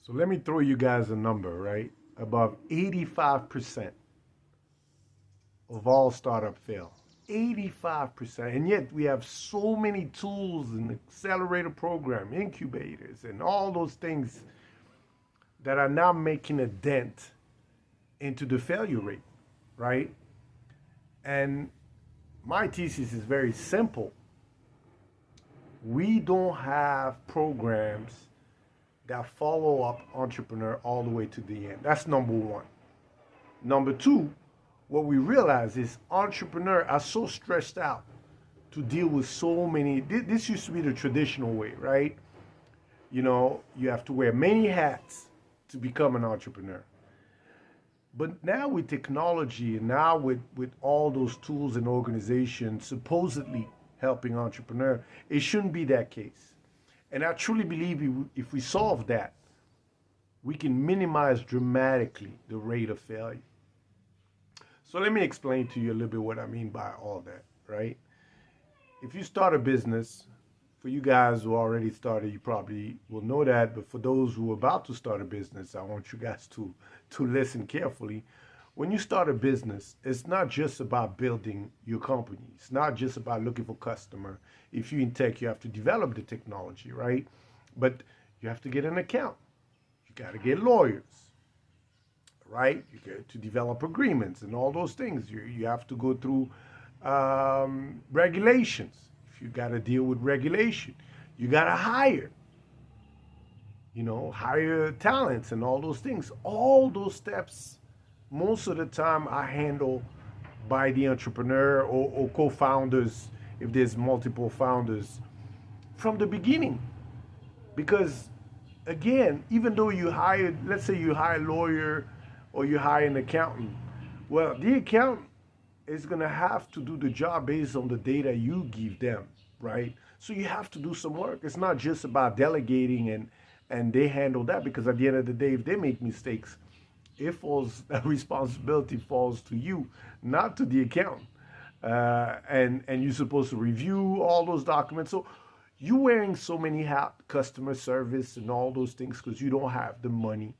So let me throw you guys a number, right? Above 85% of all startups fail. 85%. And yet we have so many tools and accelerator program, incubators, and all those things that are now making a dent into the failure rate, right? And my thesis is very simple. We don't have programs that follow up entrepreneur all the way to the end. That's number one. Number two, what we realize is entrepreneurs are so stressed out to deal with so many. This used to be the traditional way, right? You know, you have to wear many hats to become an entrepreneur. But now with technology and now with all those tools and organizations supposedly helping entrepreneurs, it shouldn't be that case. And I truly believe if we solve that, we can minimize dramatically the rate of failure. So let me explain to you a little bit what I mean by all that, right? If you start a business, for you guys who already started, you probably will know that, but for those who are about to start a business, I want you guys to listen carefully. When you start a business, it's not just about building your company. It's not just about looking for customer. If you're in tech, you have to develop the technology, right? But you have to get an account. You got to get lawyers, right? You get to develop agreements and all those things. You have to go through regulations. If you got to deal with regulation, you got to hire talents and all those things. All those steps, most of the time, are handled by the entrepreneur or co-founders, if there's multiple founders, from the beginning. Because, again, even though let's say you hire a lawyer or you hire an accountant, well, the accountant is going to have to do the job based on the data you give them, right? So you have to do some work. It's not just about delegating and they handle that, because at the end of the day, if they make mistakes, that responsibility falls to you, not to the accountant. And you're supposed to review all those documents. So you're wearing so many hats, customer service and all those things, because you don't have the money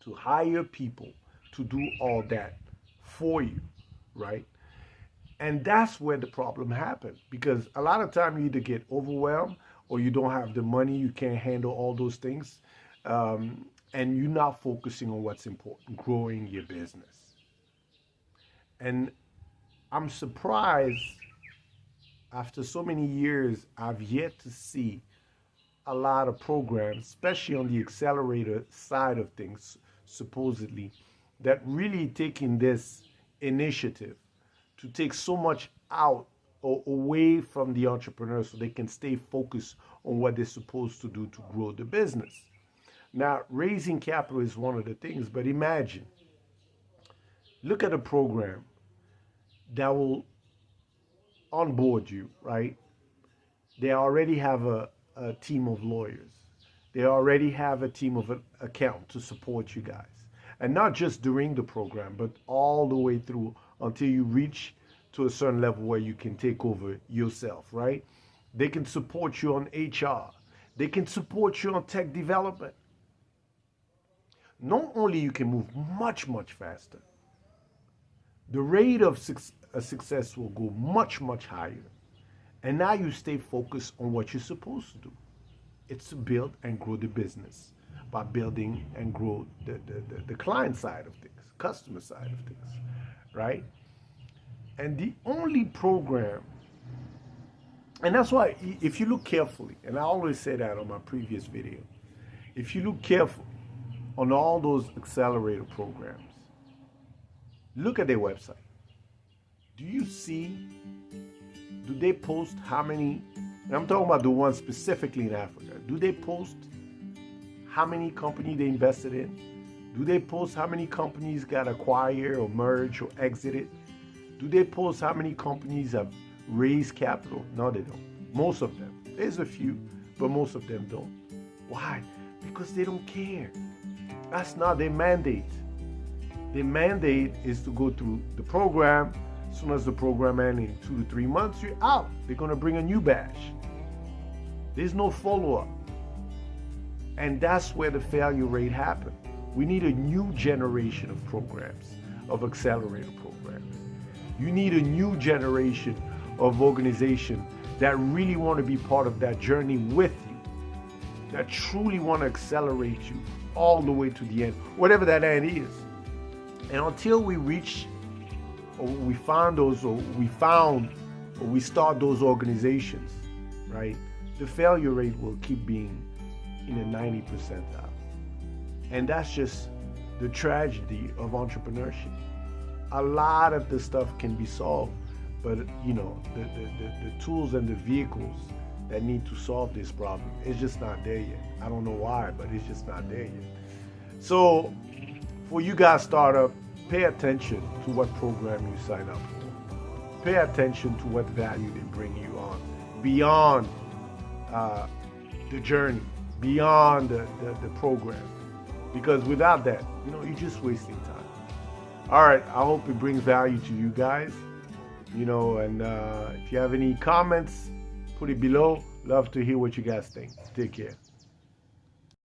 to hire people to do all that for you, right? And that's where the problem happens, because a lot of time you either get overwhelmed or you don't have the money, you can't handle all those things, and you're not focusing on what's important, growing your business. And I'm surprised, after so many years, I've yet to see a lot of programs, especially on the accelerator side of things, supposedly, that really taking this initiative to take so much out or away from the entrepreneur so they can stay focused on what they're supposed to do to grow the business. Now, raising capital is one of the things, but imagine, look at a program that will onboard you, right? They already have a team of lawyers. They already have a team of accountants to support you guys. And not just during the program, but all the way through until you reach to a certain level where you can take over yourself, right? They can support you on HR. They can support you on tech development. Not only you can move much, much faster, the rate of success will go much, much higher. And now you stay focused on what you're supposed to do. It's to build and grow the business by building and grow the client side of things, customer side of things, right? And the only program, and that's why if you look carefully, and I always say that on my previous video, if you look carefully on all those accelerator programs, look at their website. Do you see, do they post how many, and I'm talking about the ones specifically in Africa, do they post how many companies they invested in? Do they post how many companies got acquired or merged or exited? Do they post how many companies have raised capital? No, they don't. Most of them. There's a few, but most of them don't. Why? Because they don't care. That's not their mandate. Their mandate is to go through the program. As soon as the program ends in 2 to 3 months, you're out. They're going to bring a new batch. There's no follow-up. And that's where the failure rate happened. We need a new generation of programs, of accelerator programs. You need a new generation of organization that really want to be part of that journey with you, that truly want to accelerate you all the way to the end, whatever that end is. And until we reach, or we found those, or we start those organizations, right, the failure rate will keep being in the 90 percentile. And that's just the tragedy of entrepreneurship. A lot of the stuff can be solved, but you know, the tools and the vehicles that need to solve this problem, it's just not there yet. I don't know why, but it's just not there yet. So for you guys startup, pay attention to what program you sign up for. Pay attention to what value they bring you on, beyond the journey, beyond the program. Because without that, you know, you're just wasting time. All right, I hope it brings value to you guys. You know, and if you have any comments, put it below. Love to hear what you guys think. Take care.